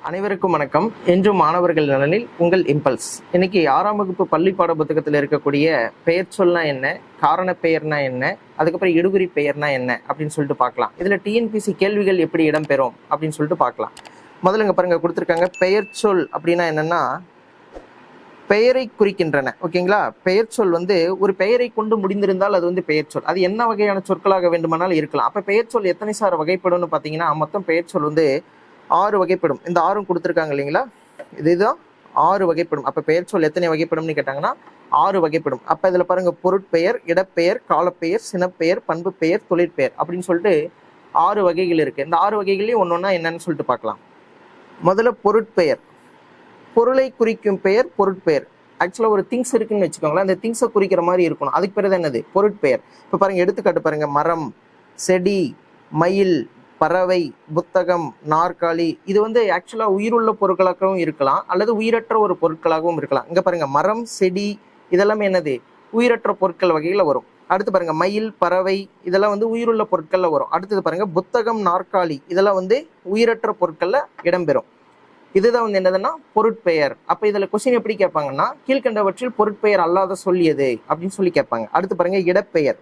அனைவருக்கும் வணக்கம். என்றும் மாணவர்கள் நலனில் உங்கள் இம்பல்ஸ். இன்னைக்கு 6ஆம் வகுப்பு பள்ளி பாட புத்தகத்தில் இருக்கக்கூடிய பெயர் சொல்னா என்ன, காரண பெயர்னா என்ன, அதுக்கப்புறம் இடுகுறி பெயர்னா என்ன அப்படின்னு சொல்லிட்டு பார்க்கலாம். இதுல டிஎன்பிசி கேள்விகள் எப்படி இடம்பெறும் அப்படின்னு சொல்லிட்டு பார்க்கலாம். முதல்ல இங்க பாருங்க கொடுத்துருக்காங்க. பெயர் சொல் அப்படின்னா என்னன்னா பெயரை குறிக்கின்றன. ஓகேங்களா? பெயர் சொல் ஒரு பெயரை கொண்டு முடிந்திருந்தால் அது பெயர் சொல். அது என்ன வகையான சொற்களாக வேண்டுமானாலும் இருக்கலாம். அப்ப பெயர் சொல் எத்தனை சார் வகைப்படும்னு பாத்தீங்கன்னா மொத்தம் பெயர் சொல் 6 வகைப்படும். இந்த 6 கொடுத்துருக்காங்க இல்லைங்களா? இதுதான் 6 வகைப்படும். அப்ப பெயர் சொல் எத்தனை வகைப்படும்னு கேட்டாங்கன்னா 6 வகைப்படும். அப்ப இதுல பாருங்க பொருட்பெயர், இடப்பெயர், காலப்பெயர், சினப்பெயர், பண்பு பெயர், தொழிற்பெயர் அப்படின்னு சொல்லிட்டு 6 வகைகள் இருக்கு. இந்த 6 வகைகளையும் ஒன்னொன்னா என்னன்னு சொல்லிட்டு பார்க்கலாம். முதல்ல பொருட்பெயர். பொருளை குறிக்கும் பெயர் பொருட்பெயர். ஆக்சுவலா ஒரு திங்ஸ் இருக்குன்னு வச்சுக்கோங்களேன். அந்த திங்ஸை குறிக்கிற மாதிரி இருக்கணும். அதுக்கு பேர் தான் என்னது? பொருட்பெயர். இப்ப பாருங்க எடுத்துக்காட்டு பாருங்க. மரம், செடி, மயில், பறவை, புத்தகம், நாற்காலி. இது ஆக்சுவலா உயிருள்ள பொருட்களாகவும் இருக்கலாம் அல்லது உயிரற்ற ஒரு பொருட்களாகவும் இருக்கலாம். இங்க பாருங்க மரம், செடி இதெல்லாமே என்னது? உயிரற்ற பொருட்கள் வகையில வரும். அடுத்து பாருங்க மயில், பறவை இதெல்லாம் உயிருள்ள பொருட்கள்ல வரும். அடுத்தது பாருங்க புத்தகம், நாற்காலி இதெல்லாம் உயிரற்ற பொருட்கள்ல இடம்பெறும். இதுதான் என்னதுன்னா பொருட்பெயர். அப்ப இதுல கொஸ்டின் எப்படி கேட்பாங்கன்னா கீழ்கண்டவற்றில் பொருட்பெயர் அல்லாத சொல்லியது அப்படின்னு சொல்லி கேட்பாங்க. அடுத்து பாருங்க இடப்பெயர்.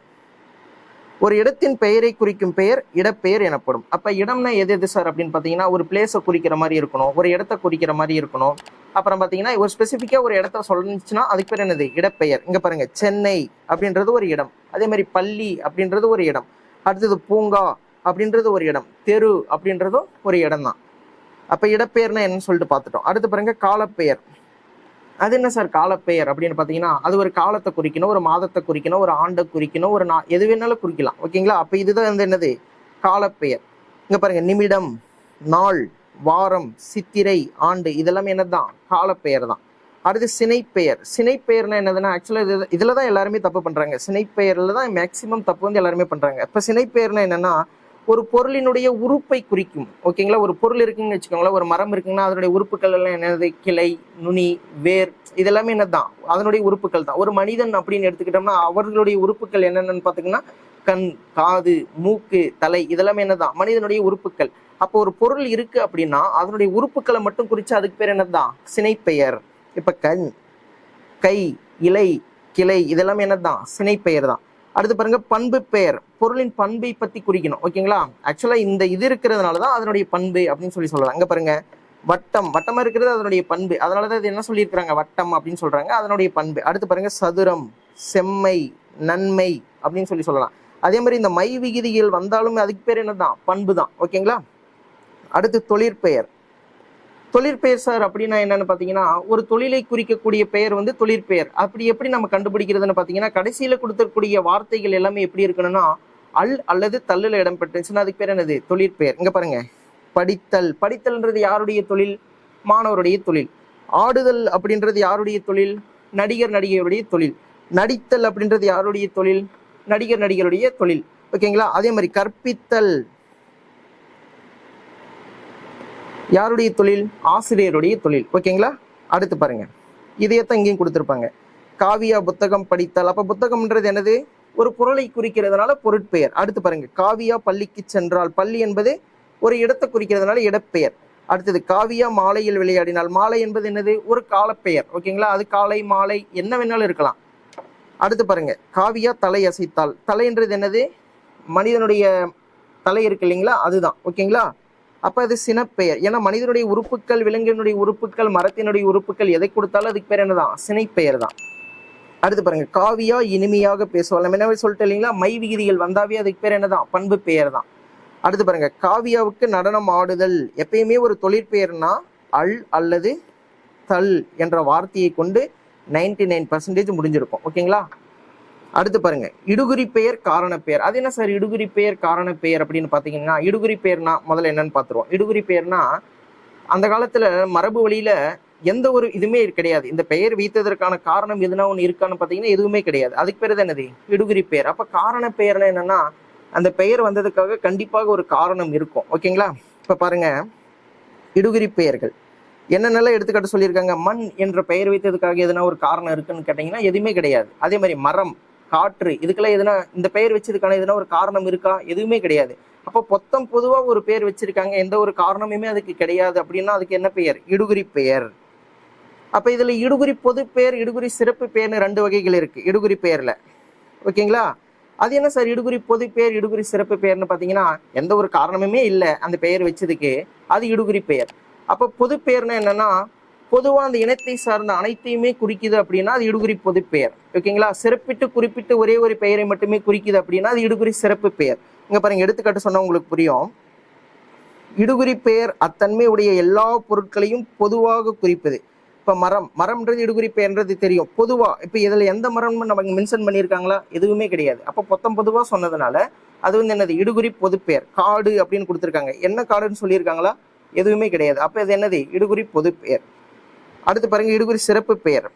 ஒரு இடத்தின் பெயரை குறிக்கும் பெயர் இடப்பெயர் எனப்படும். அப்ப இடம்னா எது சார் அப்படின்னு பாத்தீங்கன்னா ஒரு பிளேஸை குறிக்கிற மாதிரி இருக்கணும், ஒரு இடத்தை குறிக்கிற மாதிரி இருக்கணும். அப்புறம் பாத்தீங்கன்னா ஒரு ஸ்பெசிபிக்கா ஒரு இடத்த சொல்லுச்சுன்னா அதுக்கு பேர் என்னது? இடப்பெயர். இங்க பாருங்க சென்னை அப்படின்றது ஒரு இடம், அதே மாதிரி பள்ளி அப்படின்றது ஒரு இடம், அடுத்தது பூங்கா அப்படின்றது ஒரு இடம், தெரு அப்படின்றதும் ஒரு இடம் தான். அப்ப இடப்பெயர்னா என்னன்னு சொல்லிட்டு பார்த்துட்டோம். அடுத்து பாருங்க காலப்பெயர். அது என்ன சார் காலப்பெயர் அப்படின்னு பாத்தீங்கன்னா அது ஒரு காலத்தை குறிக்கணும், ஒரு மாதத்தை குறிக்கணும், ஒரு ஆண்டை குறிக்கணும், ஒரு எது வேணாலும் குறிக்கலாம். ஓகேங்களா? அப்ப இதுதான் என்னது? காலப்பெயர். இங்க பாருங்க நிமிடம், நாள், வாரம், சித்திரை, ஆண்டு இதெல்லாமே என்னதான்? காலப்பெயர் தான். அடுத்து சினைப்பெயர். சினைப்பெயர்னா என்னதுன்னா ஆக்சுவலா இதுலதான் எல்லாருமே தப்பு பண்றாங்க. சினைப்பெயர்ல தான் மேக்சிமம் தப்பு எல்லாருமே பண்றாங்க. இப்ப சினைப்பெயர்னா என்னன்னா ஒரு பொருளினுடைய உறுப்பை குறிக்கும். ஓகேங்களா? ஒரு பொருள் இருக்குன்னு வச்சுக்கோங்களேன். ஒரு மரம் இருக்குங்கன்னா அதனுடைய உறுப்புகள் எல்லாம் என்னது? கிளை, நுனி, வேர் இதெல்லாமே என்னதான்? அதனுடைய உறுப்புகள் தான். ஒரு மனிதன் அப்படின்னு எடுத்துக்கிட்டோம்னா அவர்களுடைய உறுப்புகள் என்னென்னு பாத்தீங்கன்னா கண், காது, மூக்கு, தலை இதெல்லாமே என்னதான்? மனிதனுடைய உறுப்புகள். அப்போ ஒரு பொருள் இருக்கு அப்படின்னா அதனுடைய உறுப்புகளை மட்டும் குறிச்சு அதுக்கு பேர் என்னதான்? சினைப்பெயர். இப்ப கண், கை, இலை, கிளை இதெல்லாமே என்னதான்? சினைப்பெயர் தான். அடுத்து பாருங்க பண்பு பெயர். பொருளின் பண்பை பத்தி குறிக்கணும். ஓகேங்களா? ஆக்சுவலா இது இருக்கிறதுனாலதான் அதனுடைய பண்பு அப்படின்னு சொல்லலாம். அங்க பாருங்க வட்டம், வட்டமா இருக்கிறது அதனுடைய பண்பு. அதனாலதான் இது என்ன சொல்லியிருக்கிறாங்க? வட்டம் அப்படின்னு சொல்றாங்க, அதனுடைய பண்பு. அடுத்து பாருங்க சதுரம், செம்மை, நன்மை அப்படின்னு சொல்லலாம். அதே மாதிரி இந்த மை விகுதிகள் வந்தாலுமே அதுக்கு பேர் என்னதான்? பண்பு தான். ஓகேங்களா? அடுத்து தொழிற்பெயர். தொழிற்பெயர் சார் அப்படின்னா என்னன்னு பாத்தீங்கன்னா ஒரு தொழிலை குறிக்கக்கூடிய பெயர் தொழிற்பெயர். அப்படி எப்படி நம்ம கண்டுபிடிக்கிறதுன்னு பாத்தீங்கன்னா கடைசியில கொடுத்தக்கூடிய வார்த்தைகள் எல்லாமே எப்படி இருக்கணும்னா அல் அல்லது தள்ளுல இடம் பெற்றுச்சுன்னா அதுக்கு பேர் என்னது? தொழிற்பெயர். இங்க பாருங்க படித்தல். படித்தல்ன்றது யாருடைய தொழில்? மாணவருடைய தொழில். ஆடுதல் அப்படின்றது யாருடைய தொழில்? நடிகர் நடிகையுடைய தொழில். நடித்தல் அப்படின்றது யாருடைய தொழில்? நடிகர் நடிகருடைய தொழில். ஓகேங்களா? அதே மாதிரி கற்பித்தல் யாருடைய தொழில்? ஆசிரியருடைய தொழில். ஓகேங்களா? அடுத்து பாருங்க இதையத்தான் இங்கேயும் கொடுத்துருப்பாங்க. காவியா புத்தகம் படித்தல். அப்ப புத்தகம்ன்றது என்னது? ஒரு பொருளை குறிக்கிறதுனால பொருட்பெயர். அடுத்து பாருங்க காவியா பள்ளிக்கு சென்றால். பள்ளி என்பது ஒரு இடத்தை குறிக்கிறதுனால இடப்பெயர். அடுத்தது காவியா மாலையில் விளையாடினால். மாலை என்பது என்னது? ஒரு காலப்பெயர். ஓகேங்களா? அது காலை, மாலை என்ன வேணாலும் இருக்கலாம். அடுத்து பாருங்க காவியா தலை அசைத்தால். தலைன்றது என்னது? மனிதனுடைய தலை இருக்கு இல்லைங்களா? அதுதான். ஓகேங்களா? அப்ப அது சினப்பெயர். ஏன்னா மனிதனுடைய உறுப்புகள், விலங்கினுடைய உறுப்புகள், மரத்தினுடைய உறுப்புகள் எதை கொடுத்தாலும் அதுக்கு பேர் என்னதான்? சினைப்பெயர் தான். அடுத்து பாருங்க காவியா இனிமையாக பேசுவாள். நம்ம என்ன சொல்லிட்டு இல்லைங்களா? மை விகுதிகள் வந்தாவே அதுக்கு பேர் என்னதான்? பண்பு பெயர் தான். அடுத்து பாருங்க காவியாவுக்கு நடனம் ஆடுதல். எப்பயுமே ஒரு தொழிற்பெயர்னா அல் அல்லது தல் என்ற வார்த்தையை கொண்டு 99% முடிஞ்சிருக்கும். ஓகேங்களா? அடுத்து பாருங்க இடுகுறி பெயர், காரண பெயர். அது என்ன சார் இடுகுறி பெயர், காரண பெயர் அப்படின்னு பாத்தீங்கன்னா இடுகுறி பெயர்னா முதல்ல என்னன்னு பாத்துருவோம். இடுகுறி பெயர்னா அந்த காலத்துல மரபு வழியில எந்த ஒரு இதுவுமே கிடையாது. இந்த பெயர் வைத்ததற்கான காரணம் எதுனா ஒண்ணு இருக்கான்னு பாத்தீங்கன்னா எதுவுமே கிடையாது. அதுக்கு பேர் தான் என்னது? இடுகுறி பெயர். அப்ப காரண பெயர்னா என்னன்னா அந்த பெயர் வந்ததுக்காக கண்டிப்பாக ஒரு காரணம் இருக்கும். ஓகேங்களா? இப்ப பாருங்க இடுகுறி பெயர்கள் என்னென்னலாம் எடுத்துக்காட்டு சொல்லியிருக்காங்க. மண் என்ற பெயர் வைத்ததுக்காக எதுனா ஒரு காரணம் இருக்குன்னு கேட்டீங்கன்னா எதுவுமே கிடையாது. அதே மாதிரி மரம், காற்று இதுக்கெல்லாம் எதுனா இந்த பெயர் வச்சதுக்கான எதுனா ஒரு காரணம் இருக்கா? எதுவுமே கிடையாது. அப்போ பொத்தம் பொதுவா ஒரு பெயர் வச்சிருக்காங்க, எந்த ஒரு காரணமுமே அதுக்கு கிடையாது அப்படின்னா அதுக்கு என்ன பெயர்? இடுகுறி பெயர். அப்ப இதுல இடுகுறி பொது பெயர், இடுகுறி சிறப்பு பெயர்னு 2 வகைகள் இருக்கு இடுகுறி பெயர்ல. ஓகேங்களா? அது என்ன சார் இடுகுறி பொது பெயர், இடுகுறி சிறப்பு பெயர்னு பாத்தீங்கன்னா, எந்த ஒரு காரணமுமே இல்லை அந்த பெயர் வச்சதுக்கு, அது இடுகுறி பெயர். அப்ப பொது பெயர்னா என்னன்னா, பொதுவா அந்த இனத்தை சார்ந்த அனைத்தையுமே குறிக்குது அப்படின்னா அது இடுகுறி பொது பெயர். ஓகேங்களா? சிறப்பிட்டு குறிப்பிட்டு ஒரே ஒரு பெயரை மட்டுமே குறிக்குது அப்படின்னா அது இடுகுறி சிறப்பு பெயர். இங்க பாருங்க, எடுத்துக்காட்டு சொன்னா உங்களுக்கு புரியும். இடுகுறி பெயர் அத்தன்மை உடைய எல்லா பொருட்களையும் பொதுவாக குறிப்பது. இப்ப மரம்ன்றது இடுகுறி பெயர்ன்றது தெரியும் பொதுவா. இப்ப இதுல எந்த மரம்னு நமக்கு மென்ஷன் பண்ணியிருக்காங்களா? எதுவுமே கிடையாது. அப்ப பொத்தம் பொதுவா சொன்னதுனால அது என்னது? இடுகுறி பொது பெயர். காடு அப்படின்னு கொடுத்துருக்காங்க, என்ன காடுன்னு சொல்லியிருக்காங்களா? எதுவுமே கிடையாது. அப்ப இது என்னது? இடுகுறி பொது பெயர். அடுத்து பாருங்க, இடுகுறி சிறப்பு பெயர்.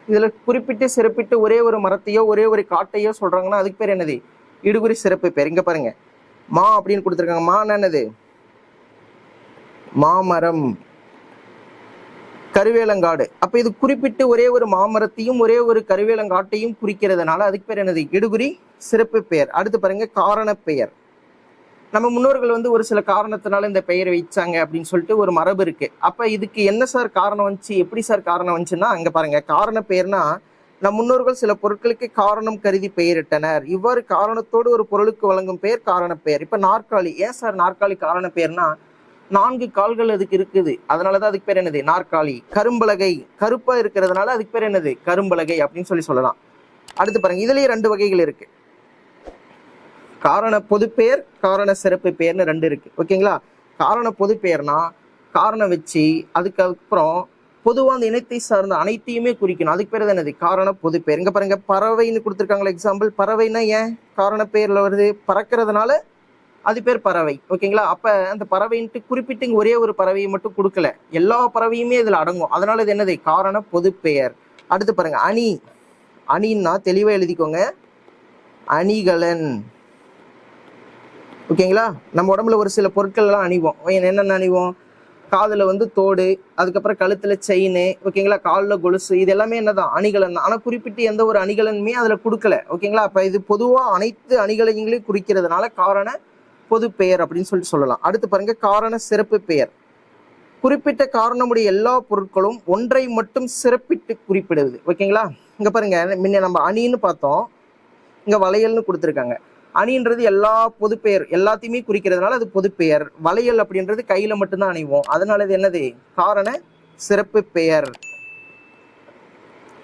இதுல குறிப்பிட்டு சிறப்பிட்டு ஒரே ஒரு மரத்தையோ ஒரே ஒரு காட்டையோ சொல்றாங்கன்னா அதுக்கு பேர் என்னது? இடுகுறி சிறப்பு பெயர். இங்க பாருங்க, மா அப்படின்னு கொடுத்துருக்காங்க. மான்னா என்னது? மாமரம், கருவேலங்காடு. அப்ப இது குறிப்பிட்டு ஒரே ஒரு மாமரத்தையும் ஒரே ஒரு கருவேலங்காட்டையும் குறிக்கிறதுனால அதுக்கு பேர் என்னது? இடுகுறி சிறப்பு பெயர். அடுத்து பாருங்க, காரண பெயர். நம்ம முன்னோர்கள் ஒரு சில காரணத்தினால இந்த பெயரை வைச்சாங்க அப்படின்னு சொல்லிட்டு ஒரு மரபு இருக்கு. அப்ப இதுக்கு என்ன சார் காரணம் வந்துச்சு, எப்படி சார் காரணம் வந்துச்சுன்னா, அங்க பாருங்க, காரண பெயர்னா நம் முன்னோர்கள் சில பொருட்களுக்கு காரணம் கருதி பெயரிட்டனர். இவ்வாறு காரணத்தோடு ஒரு பொருளுக்கு வழங்கும் பெயர் காரண பெயர். இப்ப நாற்காலி, ஏன் சார் நாற்காலி காரண பெயர்னா 4 கால்கள் அதுக்கு இருக்குது, அதனாலதான் அதுக்கு பேர் என்னது? நாற்காலி. கரும்பலகை, கருப்பா இருக்கிறதுனால அதுக்கு பேர் என்னது? கரும்பலகை அப்படின்னு சொல்லலாம். அடுத்து பாருங்க, இதுலயே 2 வகைகள் இருக்கு. காரண பொது பெயர், காரண சிறப்பு பெயர்னு 2 இருக்கு. ஓகேங்களா? காரண பொது பெயர்னா காரணம் வச்சு அதுக்கப்புறம் பொதுவா அந்த இனத்தை சார்ந்த அனைத்தையுமே குறிக்கணும், அதுக்கு பேர் என்னது? காரண பொது பெயர். இங்க பாருங்க, பறவைன்னு கொடுத்துருக்காங்களா எக்ஸாம்பிள். பறவைன்னா ஏன் காரண பெயர்ல வருது? பறக்கிறதுனால அது பேர் பறவை. ஓகேங்களா? அப்ப அந்த பறவைன்ட்டு குறிப்பிட்டு ஒரே ஒரு பறவையை மட்டும் கொடுக்கல, எல்லா பறவையுமே இதுல அடங்கும், அதனால இது என்னது? காரண பொது பெயர். அடுத்து பாருங்க, அணி. அணின்னா தெளிவா எழுதிக்கோங்க, அணிகலன். ஓகேங்களா? நம்ம உடம்புல ஒரு சில பொருட்கள் எல்லாம் அணிவோம். என்னென்ன அணிவோம்? காதுல தோடு, அதுக்கப்புறம் கழுத்துல செயின், ஓகேங்களா, காலில் கொலுசு, இது எல்லாமே என்னதான்? அணிகலன். ஆனா குறிப்பிட்டு எந்த ஒரு அணிகலனுமே அதுல கொடுக்கல. ஓகேங்களா? அப்ப இது பொதுவா அனைத்து அணிகலன்களையும் குறிக்கிறதுனால காரண பொது பெயர் அப்படின்னு சொல்லலாம். அடுத்து பாருங்க, காரண சிறப்பு பெயர். குறிப்பிட்ட காரணமுடைய எல்லா பொருட்களும் ஒன்றை மட்டும் சிறப்பிட்டு குறிப்பிடுவது. ஓகேங்களா? இங்க பாருங்க, முன்ன நம்ம அணின்னு பார்த்தோம், இங்க வளையல்னு கொடுத்துருக்காங்க. அணின்றது எல்லா பொது பெயர் எல்லாத்தையுமே குறிக்கிறதுனால அது பொது பெயர். வளையல் அப்படின்றது கையில மட்டும்தான் அணிவோம், அதனால இது என்னது? காரண சிறப்பு பெயர்.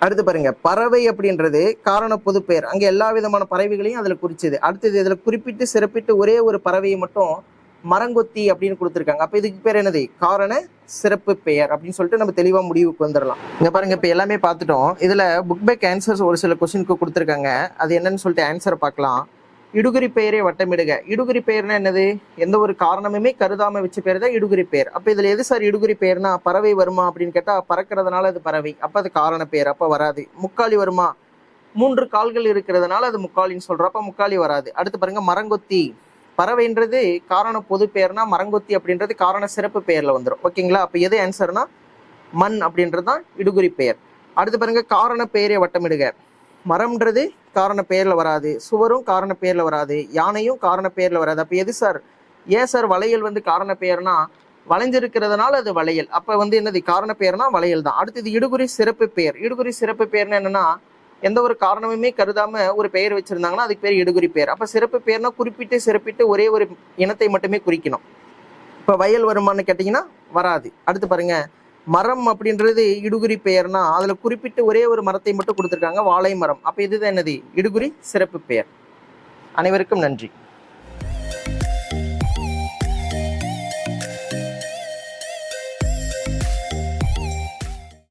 அடுத்து பாருங்க, பறவை அப்படின்றது காரண பொது பெயர். அங்க எல்லா விதமான பறவைகளையும் அதுல குறிச்சது. அடுத்தது இதுல குறிப்பிட்டு சிறப்பிட்டு ஒரே ஒரு பறவையை மட்டும் மரங்கொத்தி அப்படின்னு கொடுத்துருக்காங்க. அப்ப இதுக்கு பேர் என்னது? காரண சிறப்பு பெயர் அப்படின்னு சொல்லிட்டு நம்ம தெளிவா முடிவுக்கு வந்துடலாம். இங்க பாருங்க, இப்ப எல்லாமே பார்த்துட்டோம். இதுல புக் பேக் ஆன்சர்ஸ் ஒரு சில கொஸ்டினுக்கு கொடுத்துருக்காங்க, அது என்னன்னு சொல்லிட்டு ஆன்சர் பார்க்கலாம். இடுகுறி பெயரை வட்டமிடுக. இடுகுறி பெயர்னா என்னது? எந்த ஒரு காரணமுமே கருதாம வச்ச பேர் தான் இடுகுறி பெயர். அப்ப இதுல எது சார் இடுகுறி பெயர்னா? பறவை வருமா அப்படின்னு கேட்டா பறக்கிறதுனால அது பறவை, அப்ப அது காரண பெயர், அப்ப வராது. முக்காலி வருமா? 3 கால்கள் இருக்கிறதுனால அது முக்காலின்னு சொல்றோம், அப்ப முக்காலி வராது. அடுத்து பாருங்க, மரங்கொத்தி. பறவைன்றது காரண பொது பெயர்னா மரங்கொத்தி அப்படின்றது காரண சிறப்பு பெயர்ல வந்துடும். ஓகேங்களா? அப்ப எது ஆன்சர்னா மண் அப்படின்றது தான் இடுகுறி பெயர். அடுத்து பாருங்க, காரண பெயரை வட்டமிடுக. மரம்ன்றது காரண பெயர்ல வராது, சுவரும் காரண பெயர்ல வராது, யானையும் காரண பெயர்ல வராது. அப்ப எது சார்? ஏன் சார் வளையல் காரண பெயர்னா வளைஞ்சிருக்கிறதுனால அது வளையல், அப்ப என்னது? காரண பெயர்னா வளையல் தான். அடுத்தது இடுகுறி சிறப்பு பெயர். இடுகுறி சிறப்பு பெயர்னா என்னன்னா, எந்த ஒரு காரணமுமே கருதாம ஒரு பெயர் வச்சிருந்தாங்கன்னா அதுக்கு பேர் இடுகுறி பெயர். அப்ப சிறப்பு பெயர்னா குறிப்பிட்டு சிறப்பிட்டு ஒரே ஒரு இனத்தை மட்டுமே குறிக்கணும். இப்ப வயல் வருமானு கேட்டீங்கன்னா வராது. அடுத்து பாருங்க, மரம் அப்படின்றது இடுகுறி பெயர்னா அதுல குறிப்பிட்டு ஒரே ஒரு மரத்தை மட்டும் கொடுத்துருக்காங்க, வாழை மரம். அப்ப இதுதான் என்னது? இடுகுறி சிறப்பு பெயர். அனைவருக்கும் நன்றி.